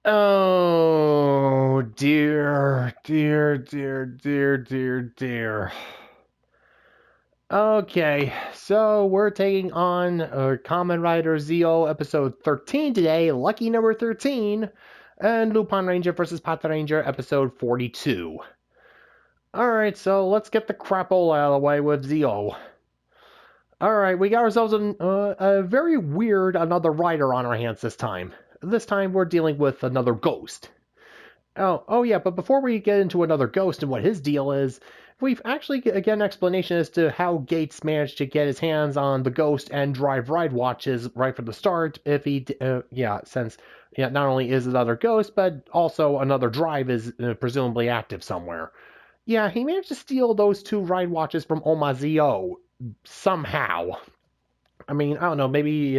Oh, dear, dear, dear, dear, dear, dear. Okay, so we're taking on Kamen Rider Zi-O episode 13 today, lucky number 13, and Lupinranger versus Patranger episode 42. Alright, so let's get the crapola out of the way with Zi-O. Alright, we got ourselves a very weird another rider on our hands this time. This time we're dealing with another ghost. Oh yeah, but before we get into another ghost and what his deal is, we've actually get an explanation as to how Gates managed to get his hands on the ghost and drive ride watches right from the start. If he, since not only is another ghost, but also another drive is presumably active somewhere. Yeah, he managed to steal those two ride watches from Omazio somehow. I mean, I don't know. Maybe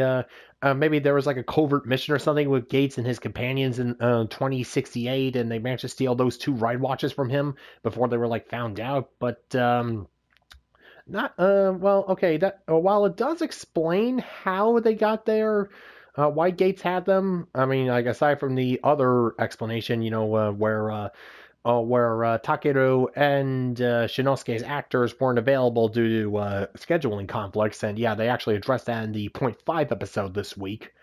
there was like a covert mission or something with Gates and his companions in 2068, and they managed to steal those two ride watches from him before they were like found out. But not well. Okay, that while it does explain how they got there, why Gates had them. I mean, like aside from the other explanation, where Takeru and Shinosuke's actors weren't available due to scheduling conflicts, and yeah, they actually addressed that in the point 5 episode this week.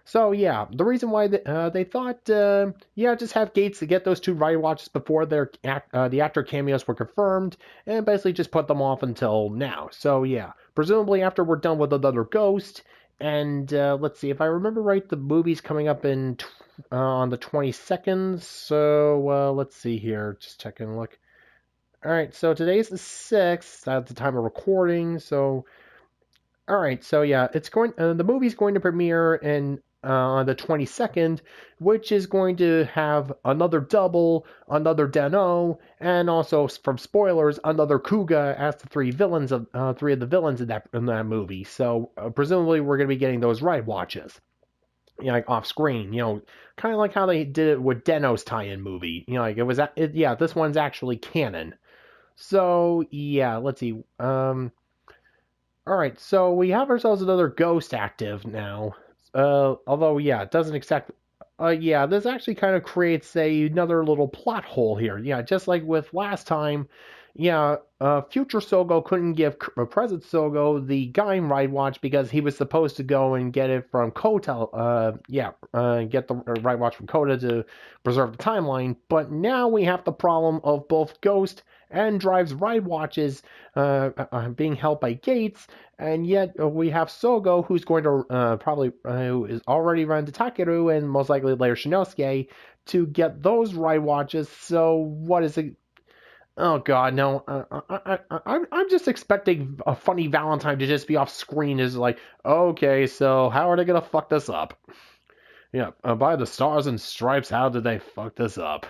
So yeah, the reason why they thought, just have Gates to get those two ride watches before the actor cameos were confirmed, and basically just put them off until now. So yeah, presumably after we're done with another Ghost, and let's see if I remember right, the movie's coming up on the 22nd. So let's see here, just checking a look. All right, so today's the 6th at the time of recording. So all right, so yeah, it's going. The movie's going to premiere on the 22nd, which is going to have another double, another Dano, and also from spoilers, another Kuga as the three of the villains in that movie. So presumably we're going to be getting those ride watches, like off screen. Kind of like how they did it with Deno's tie-in movie. Like this one's actually canon. So yeah, let's see. All right, so we have ourselves another ghost active now. Although, yeah, it doesn't exactly. Yeah, this actually kind of creates another little plot hole here. Yeah, just like with last time. Yeah, future Sogo couldn't give present Sogo the Gaim ride watch because he was supposed to go and get it from Kota. Get the ride watch from Kota to preserve the timeline. But now we have the problem of both Ghost and Drive's ride watches being held by Gates, and yet we have Sogo, who's going to who is already run to Takeru and most likely later Shinosuke to get those ride watches. So what is it? Oh God, no! I'm just expecting a funny Valentine to just be off screen. Is like, okay, so how are they gonna fuck this up? Yeah, by the stars and stripes, how did they fuck this up?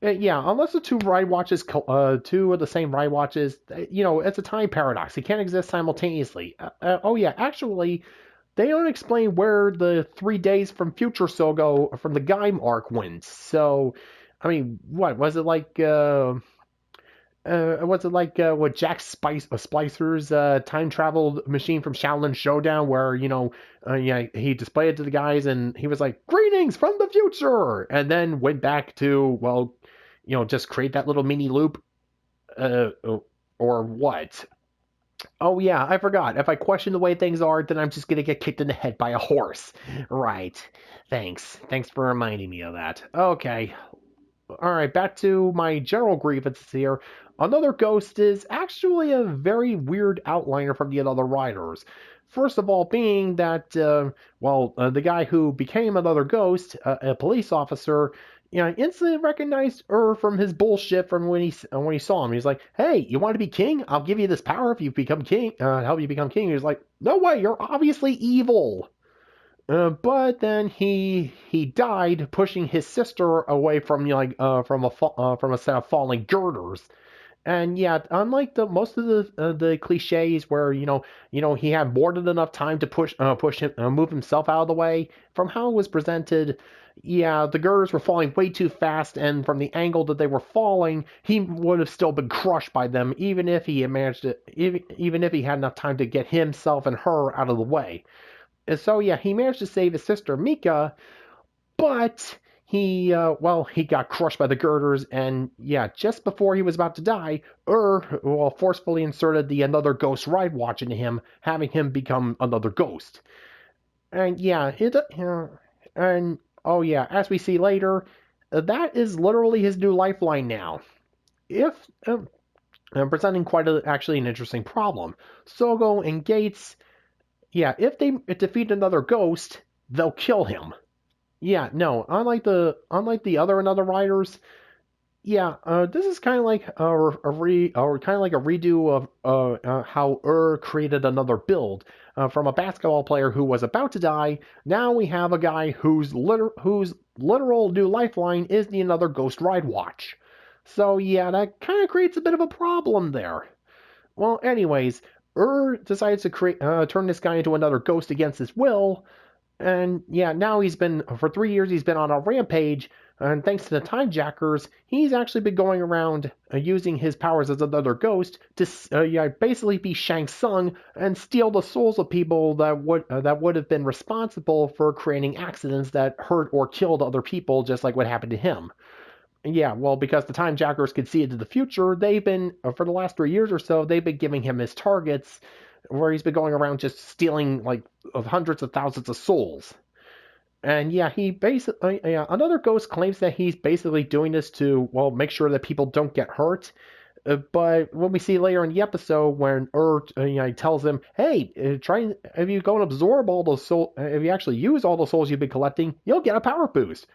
Yeah, unless the two ride watches, two of the same ride watches, it's a time paradox. It can't exist simultaneously. Oh yeah, actually, they don't explain where the 3 days from Future Sogo from the Gaim arc went. So, I mean, what was it like? What Jack Splicer's time travel machine from Shaolin Showdown, where he displayed it to the guys and he was like, "Greetings from the future," and then went back to just create that little mini loop, uh, or what? Oh yeah, I forgot. If I question the way things are, then I'm just gonna get kicked in the head by a horse. Right. Thanks for reminding me of that. Okay, all right, back to my general grievances here. Another ghost is actually a very weird outliner from the other riders. First of all, being that, the guy who became another ghost, a police officer, instantly recognized from his bullshit from when he saw him. He's like, "Hey, you want to be king? I'll give you this power if you become king. Help you become king." He's like, "No way, you're obviously evil." But then he died pushing his sister away from from a set of falling girders. And yeah, unlike the most of the cliches where he had more than enough time to push him move himself out of the way, from how it was presented, yeah, the girders were falling way too fast, and from the angle that they were falling, he would have still been crushed by them, even if he had managed to, even if he had enough time to get himself and her out of the way. And so, yeah, he managed to save his sister Mika, but he got crushed by the girders, and yeah, just before he was about to die, forcefully inserted the another ghost ride watch into him, having him become another ghost. And yeah, and oh yeah, as we see later, that is literally his new lifeline now. If presenting actually an interesting problem. Sogo and Gates, yeah, if they defeat another ghost, they'll kill him. Yeah, no, unlike the other another riders, yeah, this is kind of like a redo of how created another build from a basketball player who was about to die. Now we have a guy whose literal new lifeline is the another ghost ride watch. So yeah, that kind of creates a bit of a problem there. Well, anyways, decides to turn this guy into another ghost against his will, and yeah, now for 3 years, he's been on a rampage, and thanks to the Time Jackers, he's actually been going around using his powers as another ghost to basically be Shang Tsung and steal the souls of people that would have been responsible for creating accidents that hurt or killed other people, just like what happened to him. Yeah, well, because the Time Jackers could see into the future, they've been, for the last 3 years or so, they've been giving him his targets, where he's been going around just stealing, like, of hundreds of thousands of souls. And yeah, another ghost claims that he's basically doing this to, well, make sure that people don't get hurt. But when we see later in the episode, when tells him, "Hey, if you go and absorb all those souls, if you actually use all the souls you've been collecting, you'll get a power boost."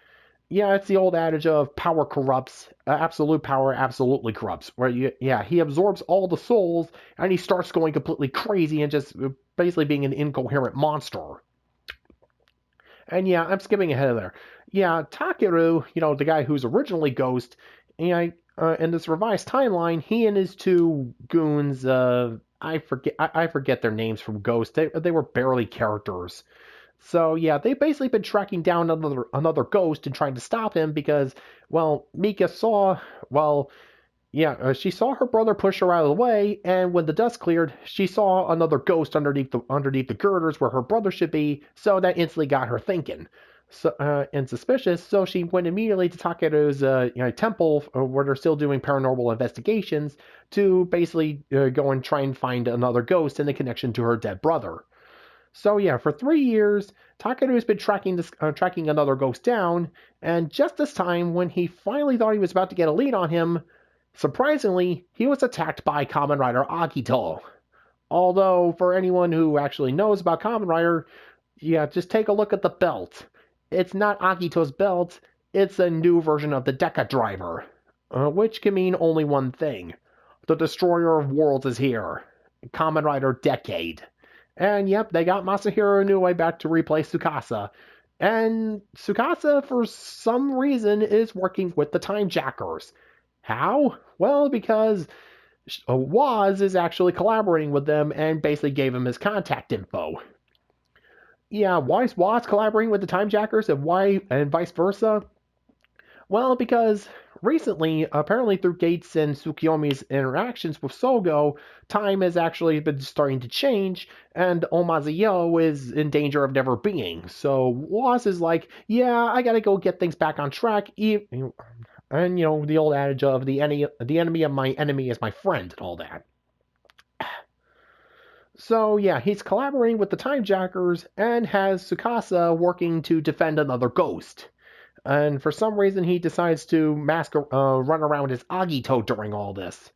Yeah, it's the old adage of power corrupts. Absolute power absolutely corrupts. Where he absorbs all the souls and he starts going completely crazy and just basically being an incoherent monster. And yeah, I'm skipping ahead of there. Yeah, Takeru, the guy who's originally Ghost, in this revised timeline, he and his two goons, I forget their names from Ghost. They were barely characters. So yeah, they've basically been tracking down another ghost and trying to stop him because, well, Mika she saw her brother push her out of the way, and when the dust cleared, she saw another ghost underneath the girders where her brother should be. So that instantly got her thinking, and suspicious. So she went immediately to Takeru's temple, where they're still doing paranormal investigations, to basically go and try and find another ghost in the connection to her dead brother. So yeah, for 3 years, Takeru's been tracking another ghost down, and just this time, when he finally thought he was about to get a lead on him, surprisingly, he was attacked by Kamen Rider Agito. Although, for anyone who actually knows about Kamen Rider, yeah, just take a look at the belt. It's not Agito's belt, it's a new version of the Deca Driver, which can mean only one thing. The Destroyer of Worlds is here. Kamen Rider Decade. And yep, they got Masahiro Inoue back to replace Tsukasa. And Tsukasa, for some reason, is working with the Time Jackers. How? Well, because Waz is actually collaborating with them and basically gave him his contact info. Yeah, why is Waz collaborating with the Time Jackers and vice versa? Well, because recently, apparently through Gates and Tsukiyomi's interactions with Sogo, time has actually been starting to change, and Omazuyo is in danger of never being. So Waz is like, yeah, I gotta go get things back on track, and the old adage of the enemy of my enemy is my friend and all that. So yeah, he's collaborating with the Time Jackers and has Tsukasa working to defend another ghost. And for some reason, he decides to run around as Agito during all this.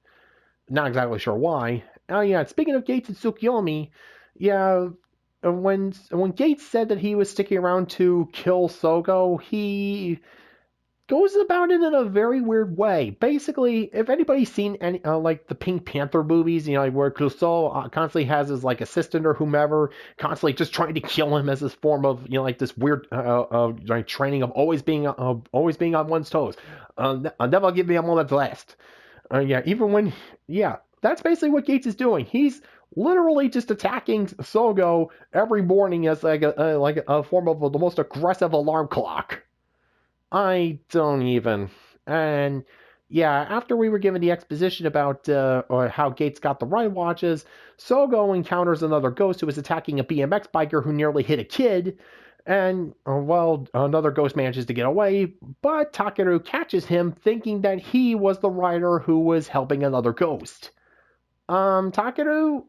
Not exactly sure why. Oh yeah, speaking of Gates and Tsukiyomi, yeah, when Gates said that he was sticking around to kill Sogo, he goes about it in a very weird way. Basically, if anybody's seen any like the Pink Panther movies, where Clouseau constantly has his like assistant or whomever constantly just trying to kill him as this form of like this weird training of always being on one's toes. Never give me a moment last. That's basically what Gates is doing. He's literally just attacking Sogo every morning as like a form of the most aggressive alarm clock. I don't even. And yeah, after we were given the exposition about how Gates got the ride watches, Sogo encounters another ghost who is attacking a BMX biker who nearly hit a kid. And, well, another ghost manages to get away, but Takeru catches him thinking that he was the rider who was helping another ghost. Takeru,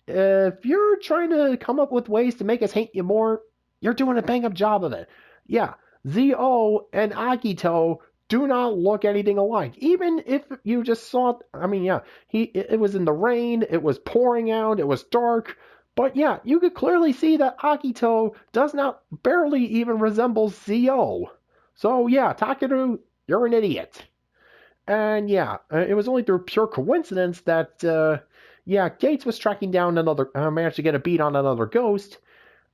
if you're trying to come up with ways to make us hate you more, you're doing a bang up job of it. Yeah, Zi-O and Akito do not look anything alike. Even if you just saw, I mean, yeah, it was in the rain, it was pouring out, it was dark, but yeah, you could clearly see that Akito does not barely even resemble Zi-O. So yeah, Takeru, you're an idiot. And yeah, it was only through pure coincidence that, yeah, Gates was tracking down managed to get a beat on another ghost.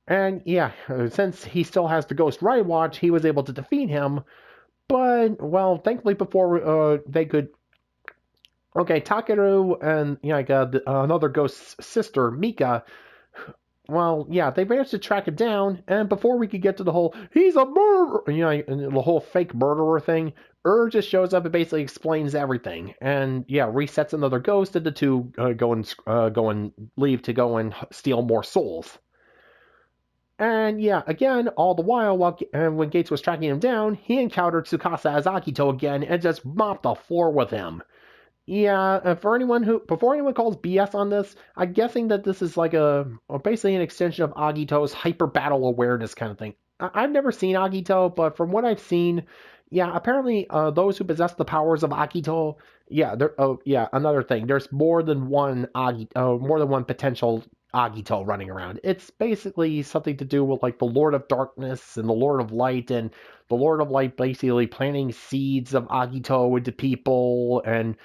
And yeah, since he still has the Ghost Ride Watch, he was able to defeat him. But, well, thankfully before they could. Okay, Takeru and another ghost's sister, Mika, well, yeah, they managed to track him down, and before we could get to the whole "he's a murderer," the whole fake murderer thing, just shows up and basically explains everything, and yeah, resets another ghost, and the two go and leave to go and steal more souls. And yeah, again, all the while, when Gates was tracking him down, he encountered Tsukasa as Akito again and just mopped the floor with him. Yeah, before anyone calls BS on this, I'm guessing that this is like basically an extension of Agito's hyper battle awareness kind of thing. I've never seen Agito, but from what I've seen, yeah, apparently those who possess the powers of Agito, yeah, another thing. There's more than one potential Agito running around. It's basically something to do with like the Lord of Darkness and the Lord of Light, and the Lord of Light basically planting seeds of Agito into people, and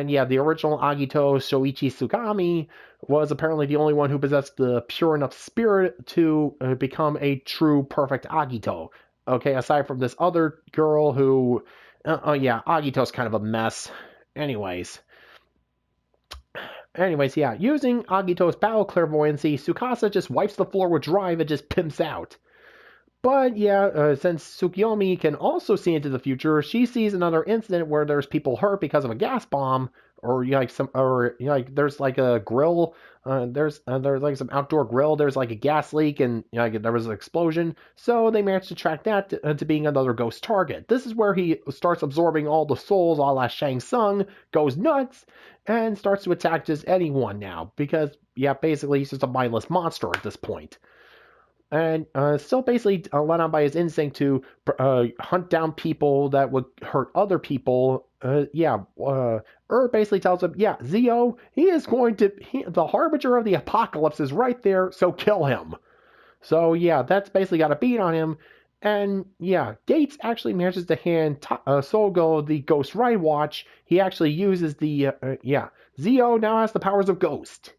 yeah, the original Agito, Shoichi Sugami, was apparently the only one who possessed the pure enough spirit to become a true perfect Agito. Okay, aside from this other girl who, yeah, Agito's kind of a mess. Anyways. Yeah, using Agito's battle clairvoyancy, Tsukasa just wipes the floor with drive and just pimps out. But yeah, since Tsukiyomi can also see into the future, she sees another incident where there's people hurt because of a gas bomb, or there's like a grill, there's like some outdoor grill. There's like a gas leak, and there was an explosion. So they managed to track that to being another ghost target. This is where he starts absorbing all the souls, a la Shang Tsung, goes nuts, and starts to attack just anyone now because yeah, basically he's just a mindless monster at this point. And still basically led on by his instinct to hunt down people that would hurt other people. Basically tells him, yeah, Zi-O, the harbinger of the apocalypse is right there, so kill him. So yeah, that's basically got a beat on him. And yeah, Gates actually manages to hand Sogo the Ghost Ride Watch. He actually uses Zi-O now has the powers of Ghost.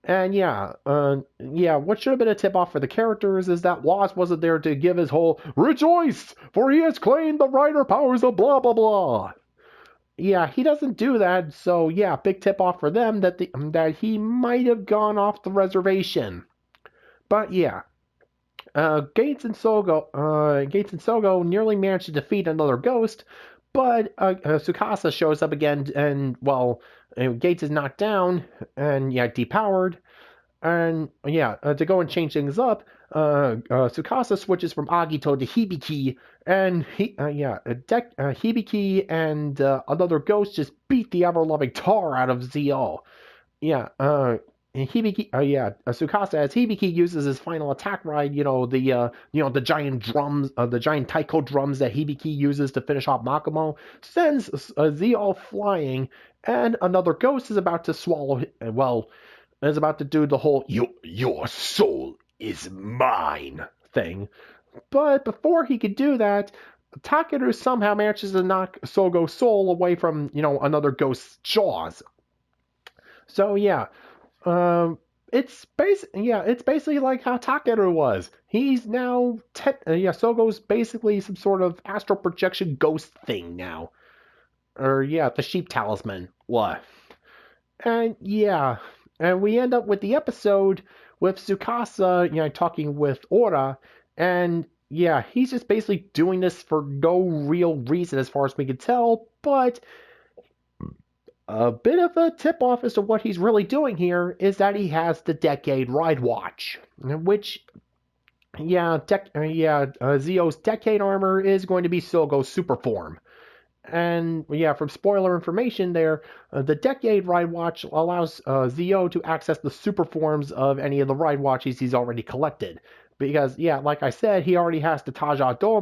And what should have been a tip-off for the characters is that Lost wasn't there to give his whole "rejoice, for he has claimed the rider powers of blah blah blah." Yeah, he doesn't do that, so yeah, big tip-off for them that he might have gone off the reservation. But yeah, Gates and Sogo nearly managed to defeat another ghost, but Tsukasa shows up again, and well, Gates is knocked down and yeah, depowered. And yeah, to go and change things up, Tsukasa switches from Agito to Hibiki, and Hibiki and another ghost just beat the ever-loving tar out of Zi-O. Yeah, Tsukasa, as Hibiki uses his final attack ride, the giant drums, the giant taiko drums that Hibiki uses to finish off Makomo, sends Zi-O flying, and another ghost is about to is about to do the whole "your soul is mine" thing. But before he could do that, Takeru somehow manages to knock Sogo's soul away from, another ghost's jaws. So yeah, it's basically like how Takeru was. He's now Sogo's basically some sort of astral projection ghost thing now. Or yeah, the sheep talisman. What? And yeah, and we end up with the episode with Tsukasa, talking with Ora, and yeah, he's just basically doing this for no real reason as far as we can tell, but a bit of a tip-off as to what he's really doing here is that he has the Decade Ride Watch, which Zi-O's Decade armor is going to be Sogo's super form. And yeah, from spoiler information there, the Decade Ride Watch allows Zi-O to access the super forms of any of the Ride Watches he's already collected. Because, yeah, like I said, he already has the Taj Dol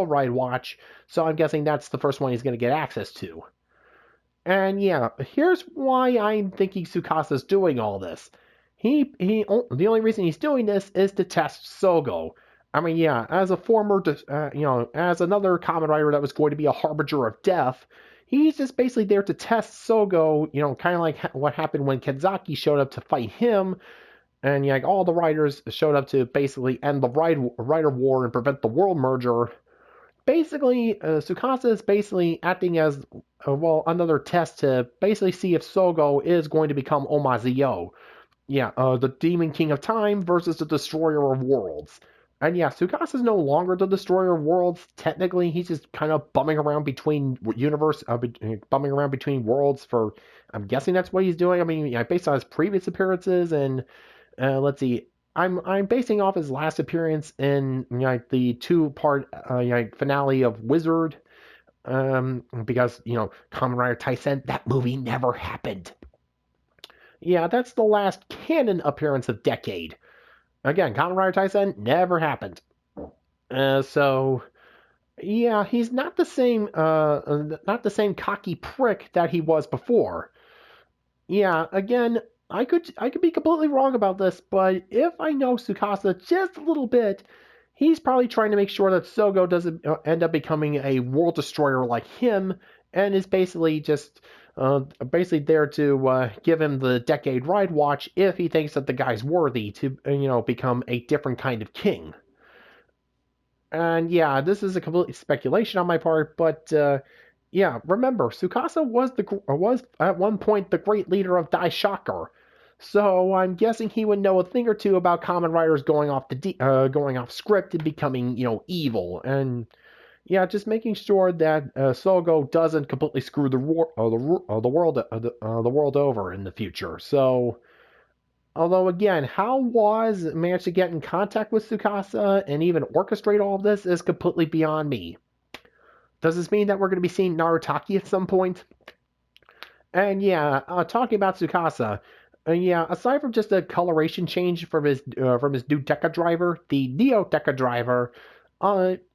Ride Watch, so I'm guessing that's the first one he's going to get access to. And yeah, here's why I'm thinking Tsukasa's doing all this. The only reason he's doing this is to test Sogo. I mean, yeah, as a as another Kamen Rider that was going to be a harbinger of death, he's just basically there to test Sogo. Kind of like what happened when Kenzaki showed up to fight him, and yeah, like, all the riders showed up to basically end the Rider War and prevent the world merger. Basically, Tsukasa is basically acting as another test to basically see if Sogo is going to become Zi-O. Yeah, the Demon King of Time versus the Destroyer of Worlds. And yeah, Tsukasa's no longer the Destroyer of Worlds. Technically, he's just kind of bumming around between bumming around between worlds for. I'm guessing that's what he's doing. I mean, yeah, based on his previous appearances, and let's see, I'm basing off his last appearance in the two-part finale of Wizard, because Kamen Rider Taisen, that movie never happened. Yeah, that's the last canon appearance of Decade. Again, Kamen Rider Taisen never happened. So yeah, he's not the same cocky prick that he was before. Yeah, again, I could be completely wrong about this, but if I know Tsukasa just a little bit, he's probably trying to make sure that Sogo doesn't end up becoming a world destroyer like him, and is basically there to give him the Decade Ride Watch if he thinks that the guy's worthy to become a different kind of king. And yeah, this is a complete speculation on my part, but yeah, remember, Tsukasa was at one point the great leader of Daishocker, so I'm guessing he would know a thing or two about Kamen Riders going off script and becoming evil, and yeah, just making sure that Sogo doesn't completely screw the world over in the future. So. Although again, how Waz managed to get in contact with Tsukasa and even orchestrate all of this is completely beyond me. Does this mean that we're going to be seeing Narutaki at some point? And yeah, talking about Tsukasa, yeah, aside from just a coloration change from his new Deca driver, the Neo Deca driver,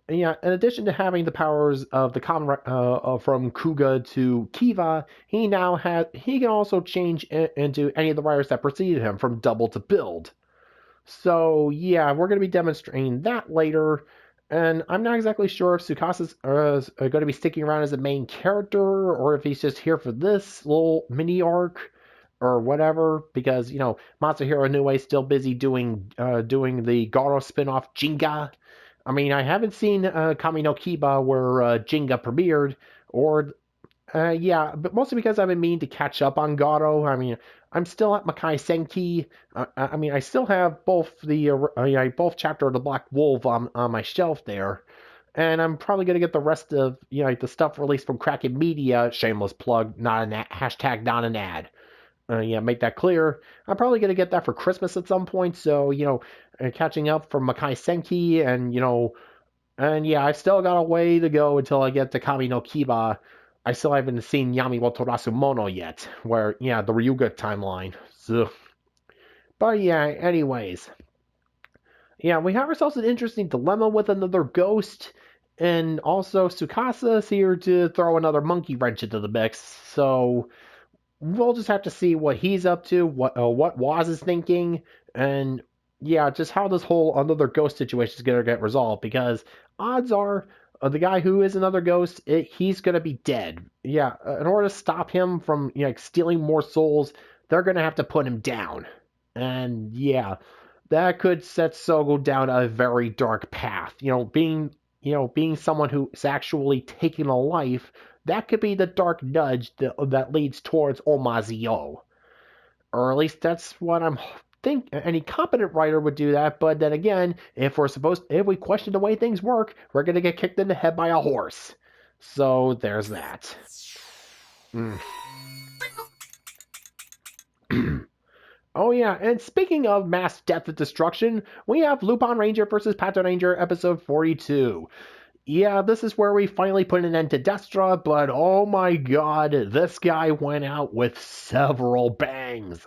yeah, in addition to having the powers of the from Kuga to Kiva, he can also change into any of the riders that preceded him from double to build. So yeah, we're going to be demonstrating that later. And I'm not exactly sure if Tsukasa's going to be sticking around as a main character or if he's just here for this little mini arc or whatever. Because Masahiro Inoue is still busy doing the Garo spinoff Jinga. I mean, I haven't seen Kami no Kiba where Jinga premiered, or yeah, but mostly because I've been meaning to catch up on Garo. I mean, I'm still at Makai Senki. I mean, I still have both chapter of the Black Wolf on my shelf there, and I'm probably gonna get the rest of the stuff released from Kraken Media. Shameless plug, not an ad, hashtag not an ad. Yeah, make that clear. I'm probably gonna get that for Christmas at some point. So catching up from Makai Senki and yeah, I've still got a way to go until I get to Kami no Kiba. I still haven't seen Yami wa Torasu Mono yet, where, yeah, the Ryuga timeline. So, but yeah, anyways. Yeah, we have ourselves an interesting dilemma with another ghost, and also Tsukasa's here to throw another monkey wrench into the mix, so we'll just have to see what he's up to, what Waz is thinking, and yeah, just how this whole another ghost situation is going to get resolved, because odds are the guy who is another ghost, he's going to be dead. Yeah, in order to stop him from stealing more souls, they're going to have to put him down. And yeah, that could set Sogo down a very dark path. Being someone who's actually taking a life, that could be the dark nudge that leads towards Zi-O. Or at least that's what I'm think any competent writer would do that, but then again, if we question the way things work, we're gonna get kicked in the head by a horse. So there's that. Mm. Oh yeah, and speaking of mass death and destruction, we have Lupinranger versus Patranger episode 42. Yeah, this is where we finally put an end to Destra, but oh my god, this guy went out with several bangs.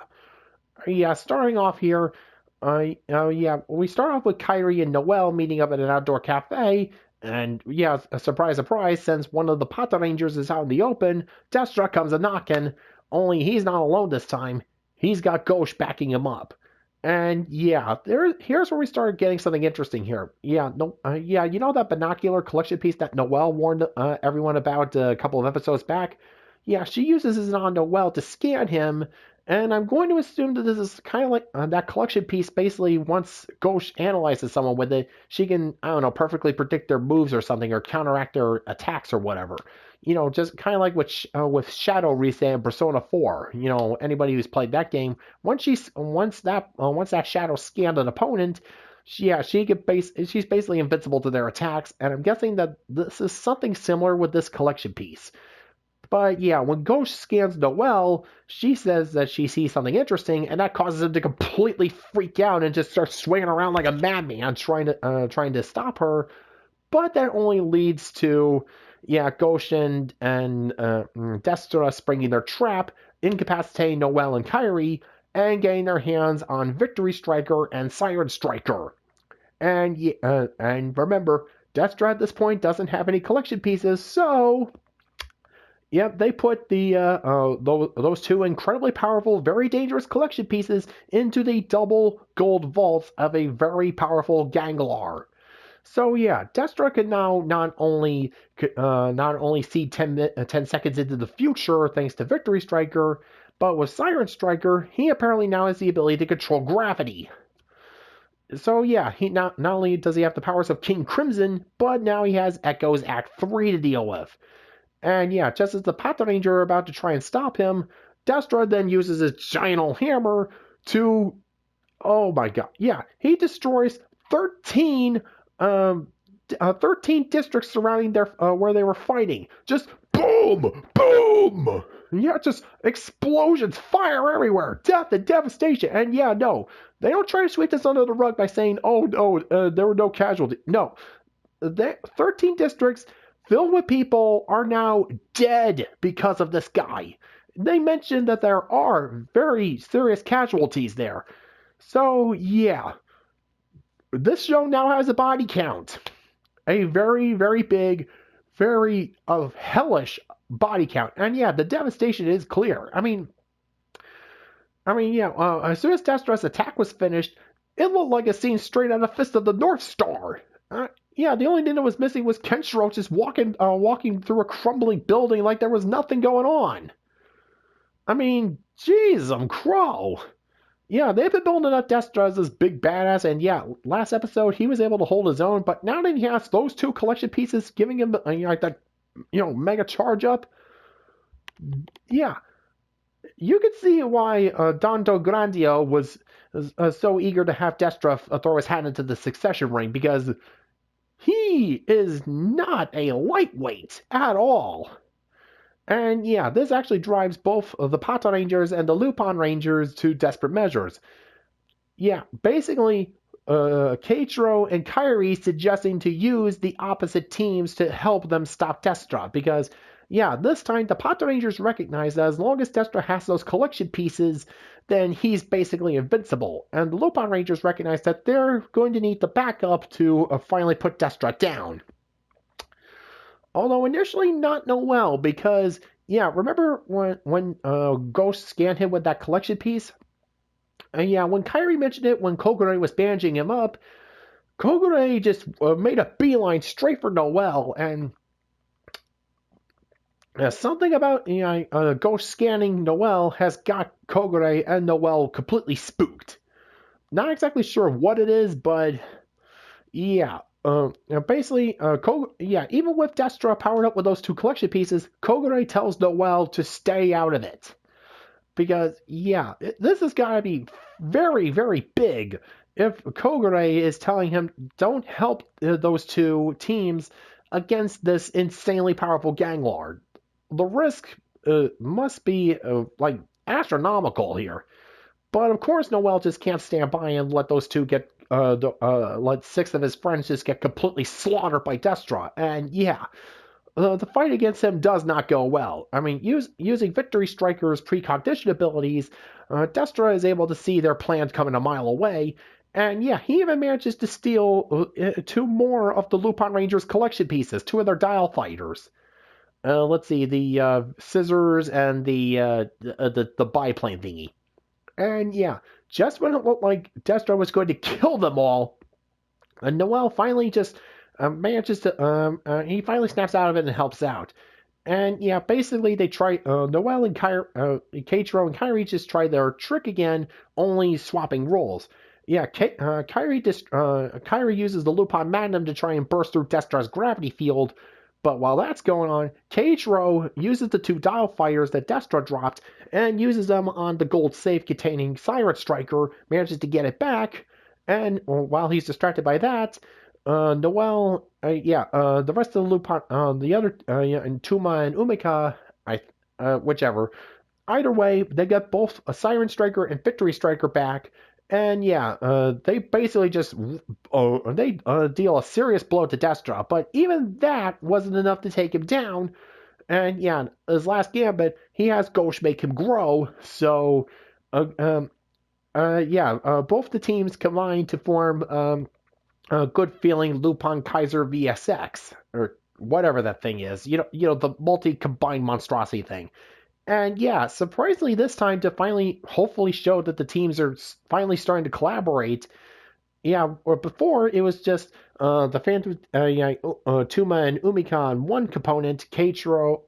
Yeah, starting off here, we start off with Kyrie and Noel meeting up at an outdoor cafe, and yeah, a surprise, surprise, since one of the Pata Rangers is out in the open, Destra comes a knocking, only he's not alone this time. He's got Ghosh backing him up. And yeah, here's where we started getting something interesting here. Yeah, no, yeah, you know that binocular collection piece that Noel warned everyone about a couple of episodes back? Yeah, she uses this on Noel to scan him, and I'm going to assume that this is kind of like that collection piece. Basically, once Ghosh analyzes someone with it, she can, I don't know, perfectly predict their moves or something, or counteract their attacks or whatever. You know, just kind of like with Shadow Reset in Persona 4. You know, anybody who's played that game, once that Shadow scanned an opponent, she's basically invincible to their attacks. And I'm guessing that this is something similar with this collection piece. But yeah, when Ghosh scans Noelle, she says that she sees something interesting, and that causes him to completely freak out and just start swinging around like a madman, trying to stop her. But that only leads to, yeah, Ghosh and Destra springing their trap, incapacitating Noelle and Kyrie, and getting their hands on Victory Striker and Siren Striker. And remember, Destra at this point doesn't have any collection pieces, so yep, they put those two incredibly powerful, very dangerous collection pieces into the double gold vaults of a very powerful Ganglar. So yeah, Destra can now not only see 10 seconds into the future thanks to Victory Striker, but with Siren Striker, he apparently now has the ability to control gravity. So yeah, he not only does he have the powers of King Crimson, but now he has Echo's Act 3 to deal with. And yeah, just as the Patranger are about to try and stop him, Destra then uses his giant old hammer to, oh my god, yeah, he destroys 13 districts surrounding their where they were fighting. Just boom, boom. Yeah, just explosions, fire everywhere, death and devastation. And yeah, no, they don't try to sweep this under the rug by saying, oh no, there were no casualties. No, 13 districts filled with people are now dead because of this guy. They mentioned that there are very serious casualties there. So yeah, this show now has a body count. A very, very big, very hellish body count. And yeah, the devastation is clear. I mean, yeah, as soon as Destra's attack was finished, it looked like a scene straight out of Fist of the North Star. Yeah, the only thing that was missing was Kenshiro just walking through a crumbling building like there was nothing going on. I mean, jeez, crow. Yeah, they've been building up Destra as this big badass, and yeah, last episode he was able to hold his own, but now that he has those two collection pieces giving him that mega charge up, yeah, you could see why Dando Grandio was so eager to have Destra throw his hat into the succession ring, because he is not a lightweight at all. And yeah, this actually drives both the Patrangers and the Lupinrangers to desperate measures. Yeah, basically, Keiichiro and Kyrie suggesting to use the opposite teams to help them stop Destra, because yeah, this time the Patrangers recognize that as long as Destra has those collection pieces, then he's basically invincible. And the Lupinrangers recognize that they're going to need the backup to finally put Destra down. Although initially not Noel, because yeah, remember when Ghost scanned him with that collection piece? And yeah, when Kyrie mentioned it when Kogure was bandaging him up, Kogure just made a beeline straight for Noel, and something about Ghost scanning Noel has got Kogure and Noel completely spooked. Not exactly sure what it is, but yeah. Basically, even with Destra powered up with those two collection pieces, Kogure tells Noel to stay out of it. Because, yeah, this has got to be very, very big if Kogure is telling him, don't help those two teams against this insanely powerful Ganglar. The risk must be, astronomical here. But of course, Noel just can't stand by and let those two get let 6 of his friends just get completely slaughtered by Destra. And yeah, the fight against him does not go well. I mean, using Victory Striker's precognition abilities, Destra is able to see their plans coming a mile away. And yeah, he even manages to steal 2 more of the Lupinranger's collection pieces, 2 of their dial fighters. Let's see, the scissors and the biplane thingy. And yeah, just when it looked like Destra was going to kill them all, Noel finally just manages to. He finally snaps out of it and helps out. And yeah, basically they try. Noel and Keiichiro and Kairi just try their trick again, only swapping roles. Yeah, Kairi uses the Lupin Magnum to try and burst through Destra's gravity field. But while that's going on, Keiichiro uses the 2 dial fighters that Destra dropped and uses them on the gold safe containing Siren Striker, manages to get it back, and while he's distracted by that, Noel, the rest of the Lupin, the other, and Tuma and Umika, whichever. Either way, they get both a Siren Striker and Victory Striker back, and yeah, they basically just deal a serious blow to Destra, but even that wasn't enough to take him down. And yeah, his last gambit, he has Ghost make him grow. So, both the teams combine to form a good feeling Lupin Kaiser VSX or whatever that thing is. The multi combined monstrosity thing. And yeah, surprisingly this time to finally, hopefully show that the teams are finally starting to collaborate. Yeah, or before it was just the Phantom, Tuma and Umika on one component, Tsukasa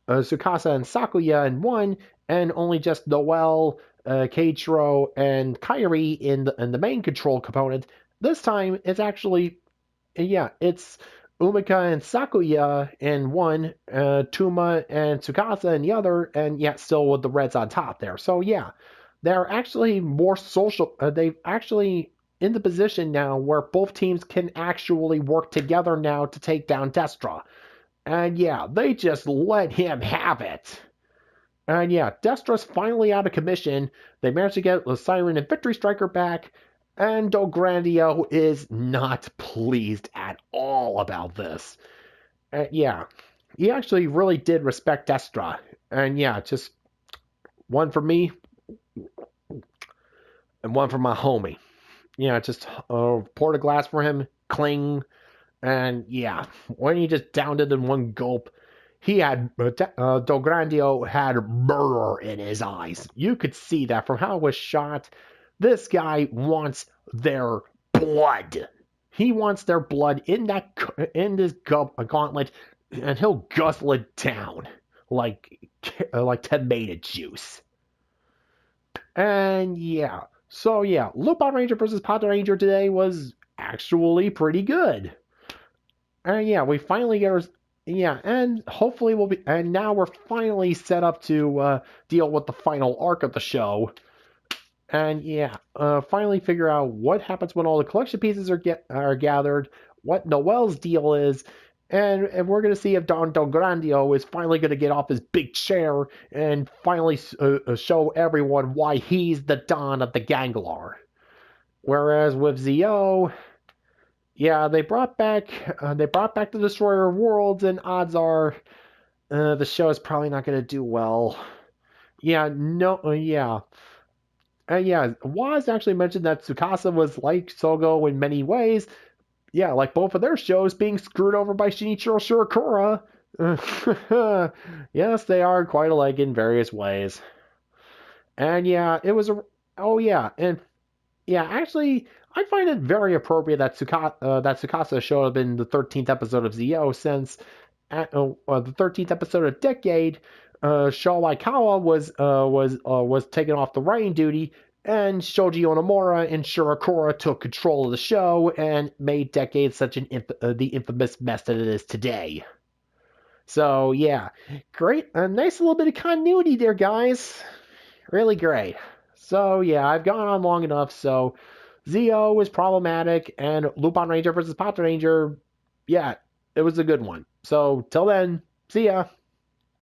and Sakuya in one, and only just Noel, Keiichiro, and Kairi in the main control component. This time it's actually, it's Umika and Sakuya in one, Tuma and Tsukasa in the other, and yeah, still with the reds on top there. So yeah, they're actually more social. They've actually in the position now where both teams can actually work together now to take down Destra. And yeah, they just let him have it. And yeah, Destra's finally out of commission. They managed to get the Siren and Victory Striker back. And Dograndio is not pleased at all about this. Yeah, he actually really did respect Destra. And yeah, just one for me and one for my homie. Yeah, just poured a glass for him, cling. And yeah, when he just downed it in one gulp, he had, Dograndio had murder in his eyes. You could see that from how it was shot. This guy wants their blood. He wants their blood in this gauntlet, and he'll guzzle it down like tomato juice. And yeah, so yeah, Lupinranger versus Patranger today was actually pretty good. And yeah, we finally get our, and hopefully and now we're finally set up to deal with the final arc of the show. And yeah, finally figure out what happens when all the collection pieces are gathered, what Noel's deal is, and we're going to see if Don Dograndio is finally going to get off his big chair and finally show everyone why he's the Don of the Ganglar. Whereas with Zi-O, yeah, they brought back the Destroyer of Worlds, and odds are the show is probably not going to do well. Yeah, no, yeah. Waz actually mentioned that Tsukasa was like Sogo in many ways. Yeah, like both of their shows being screwed over by Shinichiro Shirakura. Yes, they are quite alike in various ways. And yeah, it was actually, I find it very appropriate that Tsukasa showed up in the 13th episode of Zi-O, since at the 13th episode of Decade, Sho Aikawa was taken off the writing duty, and Shoji Onomura and Shirakura took control of the show and made Decade such the infamous mess that it is today. So yeah, great, a nice little bit of continuity there, guys. Really great. So yeah, I've gone on long enough. So Zi-O was problematic, and Lupinranger versus Patranger, yeah, it was a good one. So till then, see ya.